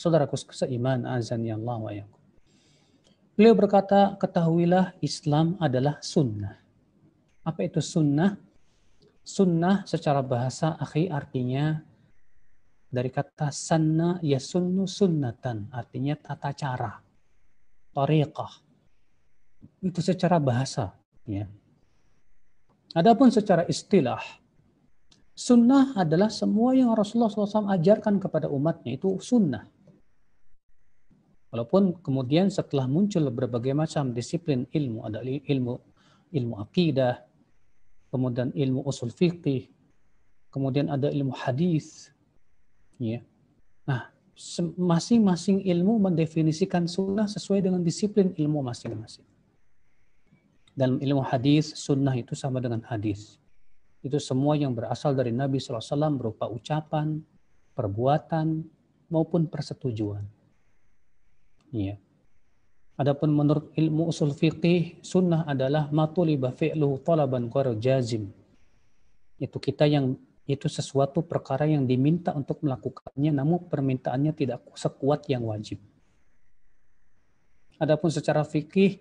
Saudaraku seiman, azani Allah wa iyyakum. Beliau berkata, ketahuilah Islam adalah sunnah. Apa itu sunnah? Sunnah secara bahasa akhi artinya dari kata sanna yasunnu sunnatan, artinya tata cara, tariqah. Itu secara bahasa, ya. Adapun secara istilah, sunnah adalah semua yang Rasulullah SAW ajarkan kepada umatnya, itu sunnah. Walaupun kemudian setelah muncul berbagai macam disiplin ilmu, ada ilmu akidah, kemudian ilmu usul fiqih, kemudian ada ilmu hadis, ya. Nah, masing-masing ilmu mendefinisikan sunnah sesuai dengan disiplin ilmu masing-masing. Dalam ilmu hadis, sunnah itu sama dengan hadis. Itu semua yang berasal dari Nabi SAW berupa ucapan, perbuatan, maupun persetujuan. Ya. Adapun menurut ilmu usul fiqih, sunnah adalah matuliba fi'luhu talaban ghairu jazim. Itu sesuatu perkara yang diminta untuk melakukannya, namun permintaannya tidak sekuat yang wajib. Adapun secara fikih,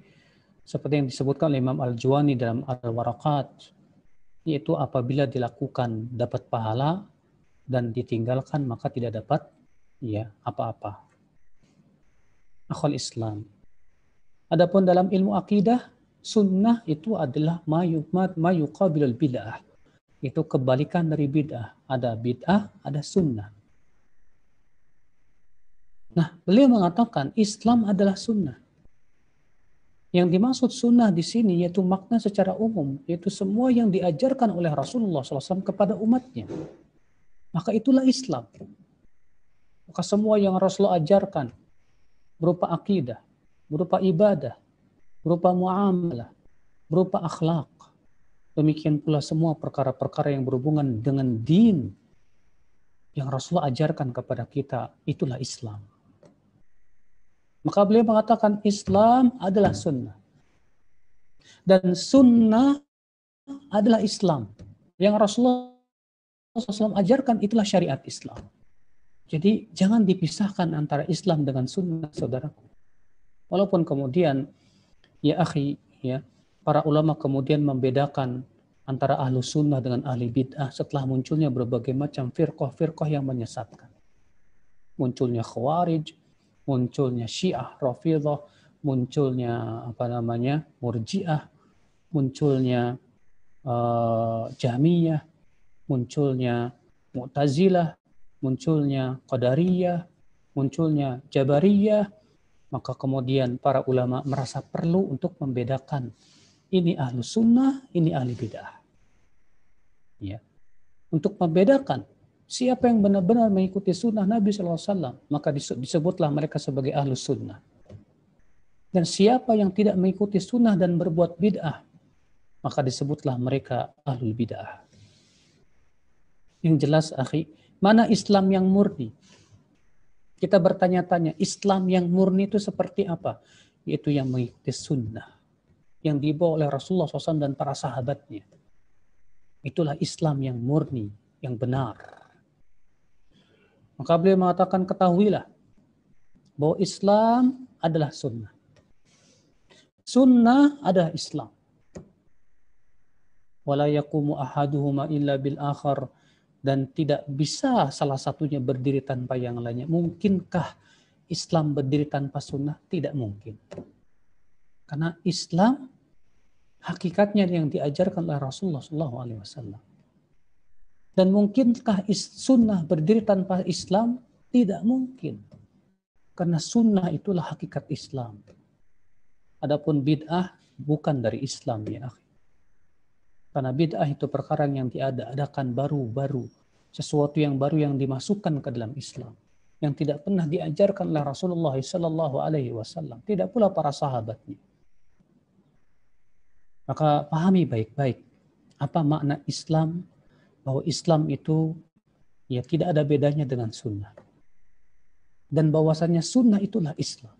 seperti yang disebutkan oleh Imam Al-Juwani dalam Al-Waraqat, yaitu apabila dilakukan dapat pahala dan ditinggalkan maka tidak dapat apa-apa. Akhul Islam. Adapun dalam ilmu akidah, sunnah itu adalah ma yuqabilul bid'ah. Itu kebalikan dari bid'ah. Ada bid'ah, ada sunnah. Nah, beliau mengatakan Islam adalah sunnah. Yang dimaksud sunnah di sini yaitu makna secara umum, yaitu semua yang diajarkan oleh Rasulullah SAW kepada umatnya. Maka itulah Islam. Maka semua yang Rasulullah ajarkan berupa akidah, berupa ibadah, berupa muamalah, berupa akhlak. Demikian pula semua perkara-perkara yang berhubungan dengan din yang Rasulullah ajarkan kepada kita, itulah Islam. Maka beliau mengatakan Islam adalah sunnah. Dan sunnah adalah Islam. Yang Rasulullah SAW ajarkan itulah syariat Islam. Jadi jangan dipisahkan antara Islam dengan sunnah, saudaraku. Walaupun kemudian, ya akhi, ya, para ulama kemudian membedakan antara ahlu sunnah dengan ahli bid'ah setelah munculnya berbagai macam firqah-firqah yang menyesatkan. Munculnya Khawarij, munculnya Syiah, Rafidhah, munculnya Murji'ah, munculnya Jahmiyah, munculnya Mu'tazilah, munculnya Qadariyah, munculnya Jabariyah. Maka kemudian para ulama merasa perlu untuk membedakan ini ahlu sunnah, ini ahli bid'ah. Ya. Untuk membedakan siapa yang benar-benar mengikuti sunnah Nabi SAW, maka disebutlah mereka sebagai ahlu sunnah. Dan siapa yang tidak mengikuti sunnah dan berbuat bid'ah, maka disebutlah mereka ahlul bid'ah. Yang jelas, akhi, mana Islam yang murni? Kita bertanya-tanya, Islam yang murni itu seperti apa? Yaitu yang mengikuti sunnah, yang dibawa oleh Rasulullah SAW dan para sahabatnya. Itulah Islam yang murni, yang benar. Maka beliau mengatakan, ketahuilah bahwa Islam adalah sunnah. Sunnah adalah Islam. Wala yaqumu ahaduhuma illa bil akhar. Dan tidak bisa salah satunya berdiri tanpa yang lainnya. Mungkinkah Islam berdiri tanpa sunnah? Tidak mungkin. Karena Islam hakikatnya yang diajarkan oleh Rasulullah SAW. Dan mungkinkah sunnah berdiri tanpa Islam? Tidak mungkin. Karena sunnah itulah hakikat Islam. Adapun bid'ah bukan dari Islam, ya akhi. Karena bid'ah itu perkara yang diada-adakan baru-baru. Sesuatu yang baru yang dimasukkan ke dalam Islam. Yang tidak pernah diajarkan oleh Rasulullah SAW. Tidak pula para sahabatnya. Maka pahami baik-baik apa makna Islam. Bahwa Islam itu ya tidak ada bedanya dengan sunnah. Dan bahwasannya sunnah itulah Islam.